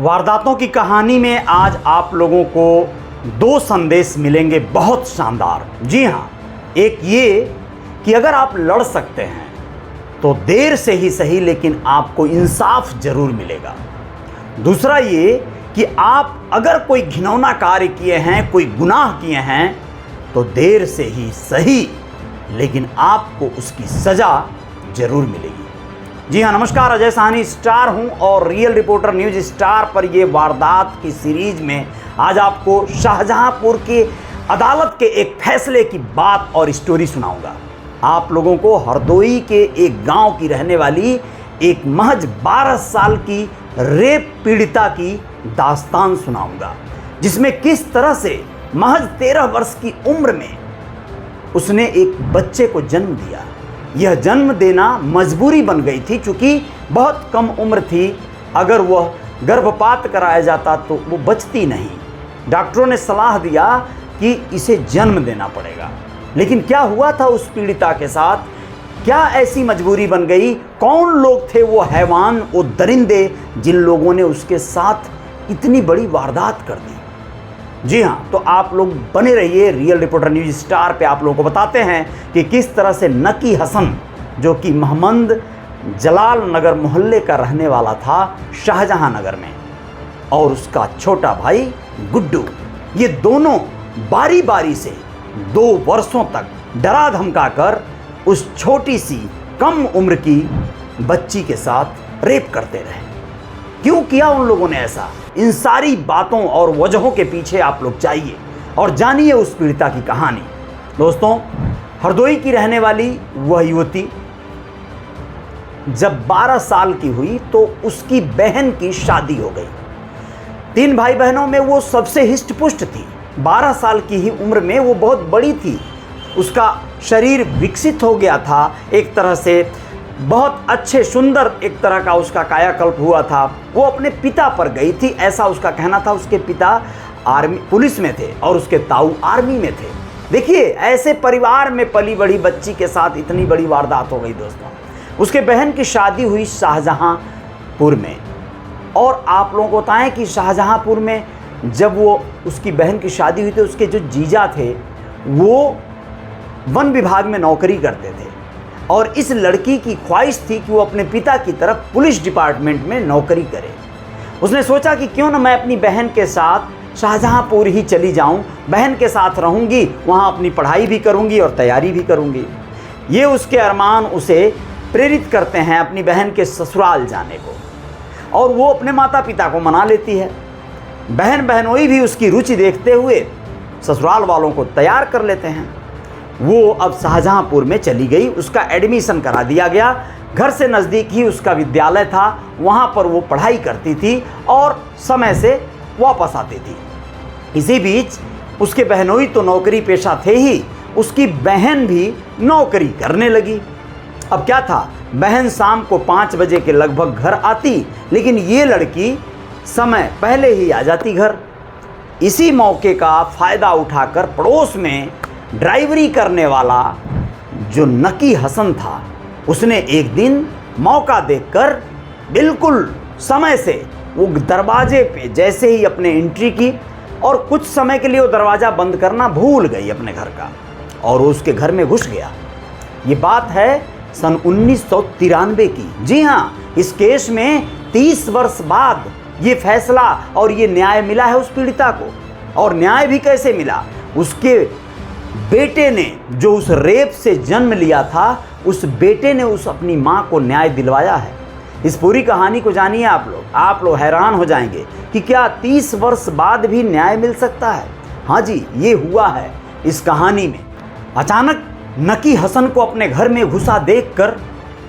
वारदातों की कहानी में आज आप लोगों को दो संदेश मिलेंगे बहुत शानदार। जी हाँ, एक ये कि अगर आप लड़ सकते हैं तो देर से ही सही लेकिन आपको इंसाफ जरूर मिलेगा। दूसरा ये कि आप अगर कोई घिनौना कार्य किए हैं, कोई गुनाह किए हैं तो देर से ही सही लेकिन आपको उसकी सज़ा जरूर मिलेगी। जी हाँ, नमस्कार, अजय साहनी स्टार हूँ और रियल रिपोर्टर न्यूज़ स्टार पर ये वारदात की सीरीज में आज आपको शाहजहांपुर की अदालत के एक फैसले की बात और स्टोरी सुनाऊंगा। आप लोगों को हरदोई के एक गांव की रहने वाली एक महज 12 साल की रेप पीड़िता की दास्तान सुनाऊंगा, जिसमें किस तरह से महज 13 वर्ष की उम्र में उसने एक बच्चे को जन्म दिया। यह जन्म देना मजबूरी बन गई थी, चूँकि बहुत कम उम्र थी। अगर वह गर्भपात कराया जाता तो वो बचती नहीं। डॉक्टरों ने सलाह दिया कि इसे जन्म देना पड़ेगा। लेकिन क्या हुआ था उस पीड़िता के साथ? क्या ऐसी मजबूरी बन गई? कौन लोग थे वो हैवान, वो दरिंदे जिन लोगों ने उसके साथ इतनी बड़ी वारदात कर दी? जी हाँ, तो आप लोग बने रहिए रियल रिपोर्टर न्यूज़ स्टार पे। आप लोगों को बताते हैं कि किस तरह से नकी हसन, जो कि मोहम्मद जलाल नगर मोहल्ले का रहने वाला था शाहजहां नगर में, और उसका छोटा भाई गुड्डू, ये दोनों बारी बारी से 2 वर्षों तक डरा धमका कर उस छोटी सी कम उम्र की बच्ची के साथ रेप करते रहे। क्यों किया उन लोगों ने ऐसा? इन सारी बातों और वजहों के पीछे आप लोग जाइए और जानिए उस पीड़िता की कहानी। दोस्तों, हरदोई की रहने वाली वह युवती जब 12 साल की हुई तो उसकी बहन की शादी हो गई। 3 भाई बहनों में वो सबसे हिष्ट-पुष्ट थी। 12 साल की ही उम्र में वो बहुत बड़ी थी। उसका शरीर विकसित हो गया था, एक तरह से बहुत अच्छे सुंदर एक तरह का उसका कायाकल्प हुआ था। वो अपने पिता पर गई थी, ऐसा उसका कहना था। उसके पिता पुलिस में थे और उसके ताऊ आर्मी में थे। देखिए, ऐसे परिवार में पली बड़ी बच्ची के साथ इतनी बड़ी वारदात हो गई। दोस्तों, उसके बहन की शादी हुई शाहजहांपुर में। और आप लोगों को बताएं कि शाहजहांपुर में जब वो उसकी बहन की शादी हुई तो उसके जो जीजा थे वो वन विभाग में नौकरी करते थे और इस लड़की की ख्वाहिश थी कि वो अपने पिता की तरफ पुलिस डिपार्टमेंट में नौकरी करे। उसने सोचा कि क्यों ना मैं अपनी बहन के साथ शाहजहांपुर ही चली जाऊं, बहन के साथ रहूंगी, वहां अपनी पढ़ाई भी करूंगी और तैयारी भी करूंगी। ये उसके अरमान उसे प्रेरित करते हैं अपनी बहन के ससुराल जाने को, और वो अपने माता पिता को मना लेती है। बहन बहनोई भी उसकी रुचि देखते हुए ससुराल वालों को तैयार कर लेते हैं। वो अब शाहजहांपुर में चली गई, उसका एडमिशन करा दिया गया। घर से नज़दीक ही उसका विद्यालय था, वहाँ पर वो पढ़ाई करती थी और समय से वापस आती थी। इसी बीच उसके बहनोई तो नौकरी पेशा थे ही, उसकी बहन भी नौकरी करने लगी। अब क्या था, बहन शाम को 5 बजे के लगभग घर आती, लेकिन ये लड़की समय पहले ही आ जाती घर। इसी मौके का फ़ायदा उठाकर पड़ोस में ड्राइवरी करने वाला जो नकी हसन था, उसने एक दिन मौका देखकर बिल्कुल समय से वो दरवाजे पे जैसे ही अपने एंट्री की, और कुछ समय के लिए वो दरवाज़ा बंद करना भूल गई अपने घर का, और वो उसके घर में घुस गया। ये बात है सन 1993 की। जी हाँ, इस केस में 30 वर्ष बाद ये फैसला और ये न्याय मिला है उस पीड़िता को। और न्याय भी कैसे मिला? उसके बेटे ने, जो उस रेप से जन्म लिया था, उस बेटे ने उस अपनी माँ को न्याय दिलवाया है। इस पूरी कहानी को जानिए आप लोग हैरान हो जाएंगे कि क्या 30 वर्ष बाद भी न्याय मिल सकता है। हाँ जी, ये हुआ है इस कहानी में। अचानक नकी हसन को अपने घर में घुसा देखकर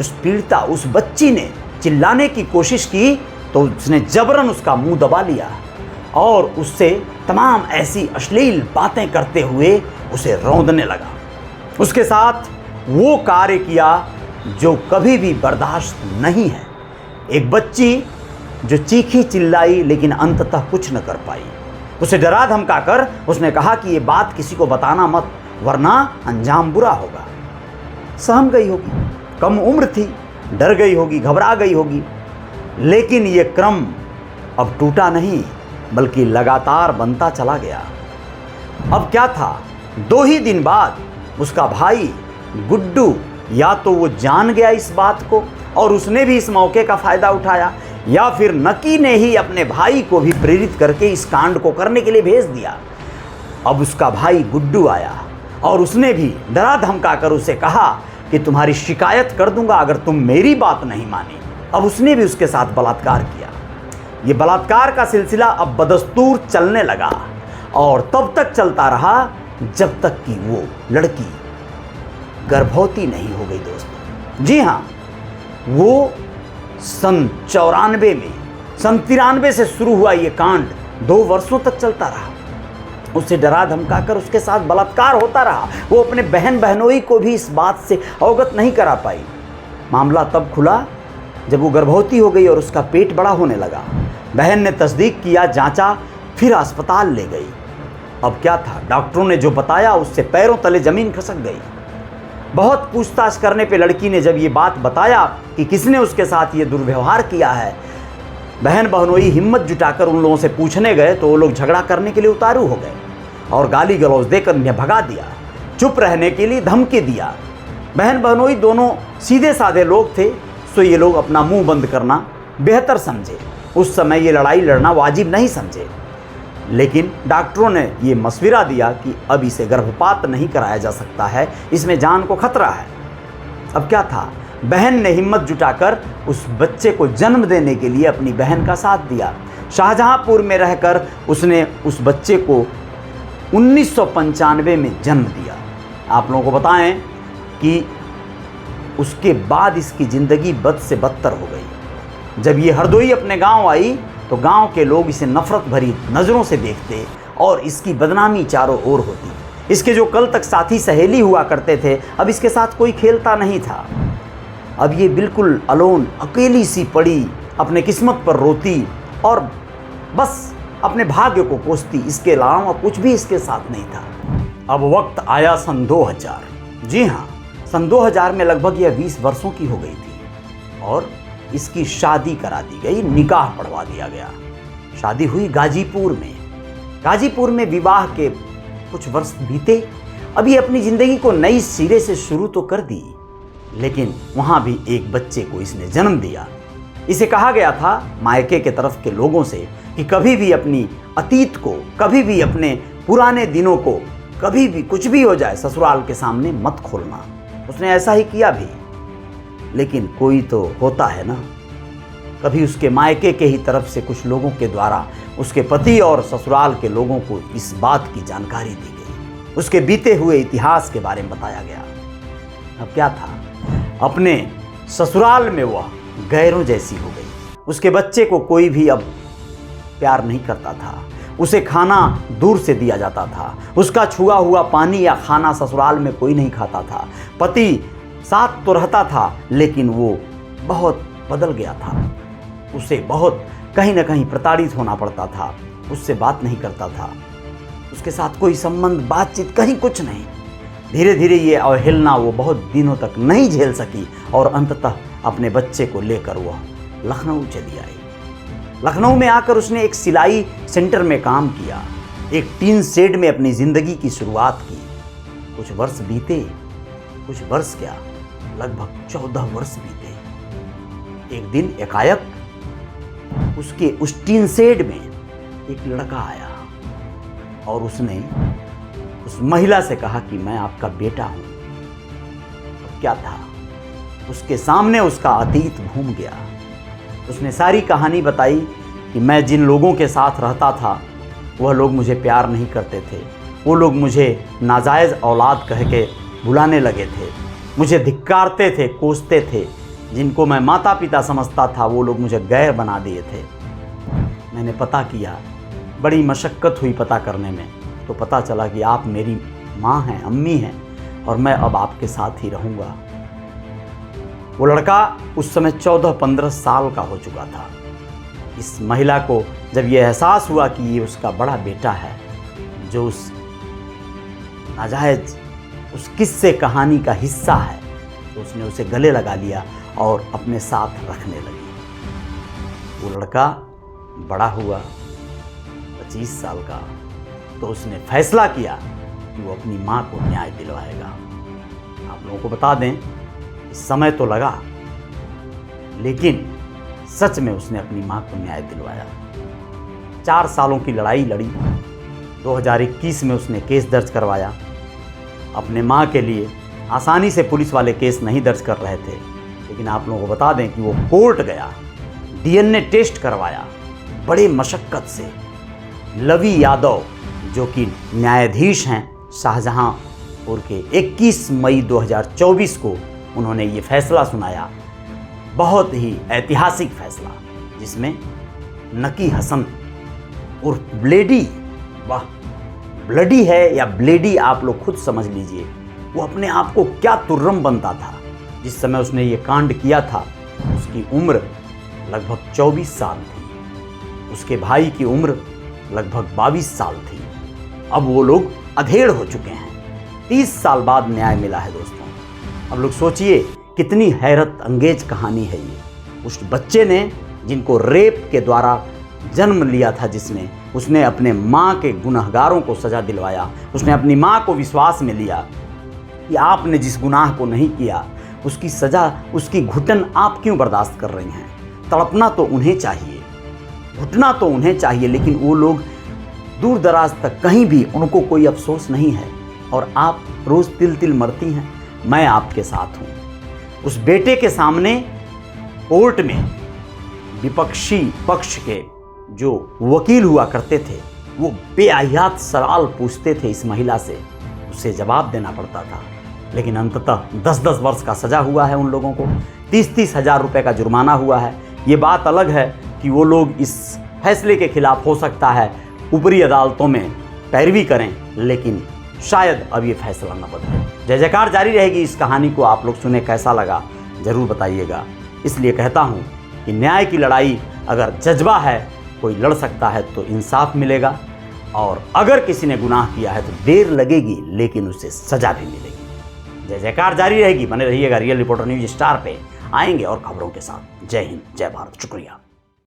उस पीड़िता, उस बच्ची ने चिल्लाने की कोशिश की तो उसने जबरन उसका मुंह दबा लिया और उससे तमाम ऐसी अश्लील बातें करते हुए उसे रौंदने लगा। उसके साथ वो कार्य किया जो कभी भी बर्दाश्त नहीं है। एक बच्ची जो चीखी चिल्लाई लेकिन अंततः कुछ न कर पाई। उसे डरा धमका कर उसने कहा कि ये बात किसी को बताना मत, वरना अंजाम बुरा होगा। सहम गई होगी, कम उम्र थी, डर गई होगी, घबरा गई होगी, लेकिन ये क्रम अब टूटा नहीं बल्कि लगातार बनता चला गया। अब क्या था, 2 ही दिन बाद उसका भाई गुड्डू या तो वो जान गया इस बात को और उसने भी इस मौके का फायदा उठाया, या फिर नकी ने ही अपने भाई को भी प्रेरित करके इस कांड को करने के लिए भेज दिया। अब उसका भाई गुड्डू आया और उसने भी डरा धमका कर उसे कहा कि तुम्हारी शिकायत कर दूंगा अगर तुम मेरी बात नहीं मानी। अब उसने भी उसके साथ बलात्कार किया। ये बलात्कार का सिलसिला अब बदस्तूर चलने लगा और तब तक चलता रहा जब तक कि वो लड़की गर्भवती नहीं हो गई दोस्तों। जी हाँ, वो सन 94 में, सन 93 से शुरू हुआ ये कांड 2 वर्षों तक चलता रहा। उसे डरा धमकाकर उसके साथ बलात्कार होता रहा। वो अपने बहन बहनोई को भी इस बात से अवगत नहीं करा पाई। मामला तब खुला जब वो गर्भवती हो गई और उसका पेट बड़ा होने लगा। बहन ने तस्दीक किया, जांचा, फिर अस्पताल ले गई। अब क्या था, डॉक्टरों ने जो बताया उससे पैरों तले जमीन खसक गई। बहुत पूछताछ करने पे लड़की ने जब ये बात बताया कि किसने उसके साथ ये दुर्व्यवहार किया है, बहन बहनोई हिम्मत जुटाकर उन लोगों से पूछने गए तो वो लोग झगड़ा करने के लिए उतारू हो गए और गाली गलौज देकर उन्हें भगा दिया, चुप रहने के लिए धमकी दिया। बहन बहनोई दोनों सीधे साधे लोग थे, तो ये लोग अपना मुंह बंद करना बेहतर समझे। उस समय ये लड़ाई लड़ना वाजिब नहीं समझे, लेकिन डॉक्टरों ने ये मशविरा दिया कि अब इसे गर्भपात नहीं कराया जा सकता है, इसमें जान को खतरा है। अब क्या था, बहन ने हिम्मत जुटाकर उस बच्चे को जन्म देने के लिए अपनी बहन का साथ दिया। शाहजहांपुर में रहकर उसने उस बच्चे को 1995 में जन्म दिया। आप लोगों को बताएं कि उसके बाद इसकी ज़िंदगी बद से बदतर हो गई। जब ये हरदोई अपने गांव आई तो गांव के लोग इसे नफरत भरी नज़रों से देखते और इसकी बदनामी चारों ओर होती। इसके जो कल तक साथी सहेली हुआ करते थे, अब इसके साथ कोई खेलता नहीं था। अब ये बिल्कुल अलोन, अकेली सी पड़ी, अपने किस्मत पर रोती और बस अपने भाग्य को कोसती। इसके अलावा कुछ भी इसके साथ नहीं था। अब वक्त आया सन 2000। जी हाँ, सन 2000 में लगभग यह 20 वर्षों की हो गई थी और इसकी शादी करा दी गई, निकाह पढ़वा दिया गया। शादी हुई गाजीपुर में। गाजीपुर में विवाह के कुछ वर्ष बीते। अभी अपनी ज़िंदगी को नई सिरे से शुरू तो कर दी, लेकिन वहाँ भी एक बच्चे को इसने जन्म दिया। इसे कहा गया था मायके के तरफ के लोगों से कि कभी भी अपनी अतीत को, कभी भी अपने पुराने दिनों को, कभी भी कुछ भी हो जाए ससुराल के सामने मत खोलना। उसने ऐसा ही किया भी, लेकिन कोई तो होता है ना, कभी उसके मायके के ही तरफ से कुछ लोगों के द्वारा उसके पति और ससुराल के लोगों को इस बात की जानकारी दी गई। उसके बीते हुए इतिहास के बारे में बताया गया। अब क्या था, अपने ससुराल में वह गैरों जैसी हो गई। उसके बच्चे को कोई भी अब प्यार नहीं करता था। उसे खाना दूर से दिया जाता था। उसका छुआ हुआ पानी या खाना ससुराल में कोई नहीं खाता था। पति साथ तो रहता था, लेकिन वो बहुत बदल गया था। उसे बहुत कहीं ना कहीं प्रताड़ित होना पड़ता था। उससे बात नहीं करता था, उसके साथ कोई संबंध, बातचीत, कहीं कुछ नहीं। धीरे धीरे ये अवहेलना वो बहुत दिनों तक नहीं झेल सकी और अंततः अपने बच्चे को लेकर वह लखनऊ चली आई। लखनऊ में आकर उसने एक सिलाई सेंटर में काम किया। एक टीन शेड में अपनी ज़िंदगी की शुरुआत की। कुछ वर्ष बीते, कुछ वर्ष क्या, लगभग 14 वर्ष बीते। एक दिन एकाएक उसके उस टीन शेड में एक लड़का आया और उसने उस महिला से कहा कि मैं आपका बेटा हूं। तो क्या था, उसके सामने उसका अतीत घूम गया। उसने सारी कहानी बताई कि मैं जिन लोगों के साथ रहता था वह लोग मुझे प्यार नहीं करते थे। वो लोग मुझे नाजायज़ औलाद कह के बुलाने लगे थे, मुझे धिक्कारते थे, कोसते थे। जिनको मैं माता पिता समझता था वो लोग मुझे गैर बना दिए थे। मैंने पता किया, बड़ी मशक्क़त हुई पता करने में, तो पता चला कि आप मेरी माँ हैं, अम्मी हैं, और मैं अब आपके साथ ही रहूँगा। वो लड़का उस समय 14-15 साल का हो चुका था। इस महिला को जब ये एहसास हुआ कि ये उसका बड़ा बेटा है जो उस नाजायज़ उस किस्से कहानी का हिस्सा है, तो उसने उसे गले लगा लिया और अपने साथ रखने लगी। वो लड़का बड़ा हुआ 25 साल का, तो उसने फैसला किया कि वो अपनी माँ को न्याय दिलवाएगा। आप लोगों को बता दें, समय तो लगा, लेकिन सच में उसने अपनी माँ को न्याय दिलवाया। 4 सालों की लड़ाई लड़ी। 2021 में उसने केस दर्ज करवाया। अपने माँ के लिए आसानी से पुलिस वाले केस नहीं दर्ज कर रहे थे, लेकिन आप लोगों को बता दें कि वो कोर्ट गया, DNA टेस्ट करवाया बड़े मशक्कत से। लवी यादव जो कि न्यायाधीश हैं शाहजहांपुर के, 21 मई 2024 को उन्होंने ये फैसला सुनाया। बहुत ही ऐतिहासिक फैसला, जिसमें नकी हसन उर्फ ब्लेडी, वाह ब्लडी है या ब्लेडी आप लोग खुद समझ लीजिए, वो अपने आप को क्या तुर्रम बनता था। जिस समय उसने ये कांड किया था उसकी उम्र लगभग 24 साल थी, उसके भाई की उम्र लगभग 22 साल थी। अब वो लोग अधेड़ हो चुके हैं। 30 साल बाद न्याय मिला है दोस्तों। अब लोग सोचिए कितनी हैरत अंगेज कहानी है ये। उस बच्चे ने, जिनको रेप के द्वारा जन्म लिया था जिसने, उसने अपने माँ के गुनहगारों को सज़ा दिलवाया। उसने अपनी माँ को विश्वास में लिया कि आपने जिस गुनाह को नहीं किया उसकी सज़ा, उसकी घुटन आप क्यों बर्दाश्त कर रही हैं। तड़पना तो उन्हें चाहिए, घुटना तो उन्हें चाहिए, लेकिन वो लोग दूर दराज तक कहीं भी उनको कोई अफसोस नहीं है, और आप रोज़ तिल तिल मरती हैं। मैं आपके साथ हूँ। उस बेटे के सामने कोर्ट में विपक्षी पक्ष के जो वकील हुआ करते थे, वो बेअहयात सवाल पूछते थे इस महिला से, उसे जवाब देना पड़ता था। लेकिन अंततः 10-10 वर्ष का सज़ा हुआ है उन लोगों को, 30-30 हज़ार रुपये का जुर्माना हुआ है। ये बात अलग है कि वो लोग इस फैसले के खिलाफ हो सकता है ऊपरी अदालतों में पैरवी करें, लेकिन शायद अब ये फैसला न बदले। जय जयकार जारी रहेगी। इस कहानी को आप लोग सुने, कैसा लगा ज़रूर बताइएगा। इसलिए कहता हूँ कि न्याय की लड़ाई अगर जज्बा है, कोई लड़ सकता है तो इंसाफ मिलेगा, और अगर किसी ने गुनाह किया है तो देर लगेगी लेकिन उसे सज़ा भी मिलेगी। जय जयकार जारी रहेगी। बने रहिएगा रियल रिपोर्टर न्यूज़ स्टार पे। आएंगे और खबरों के साथ। जय हिंद, जय भारत, शुक्रिया।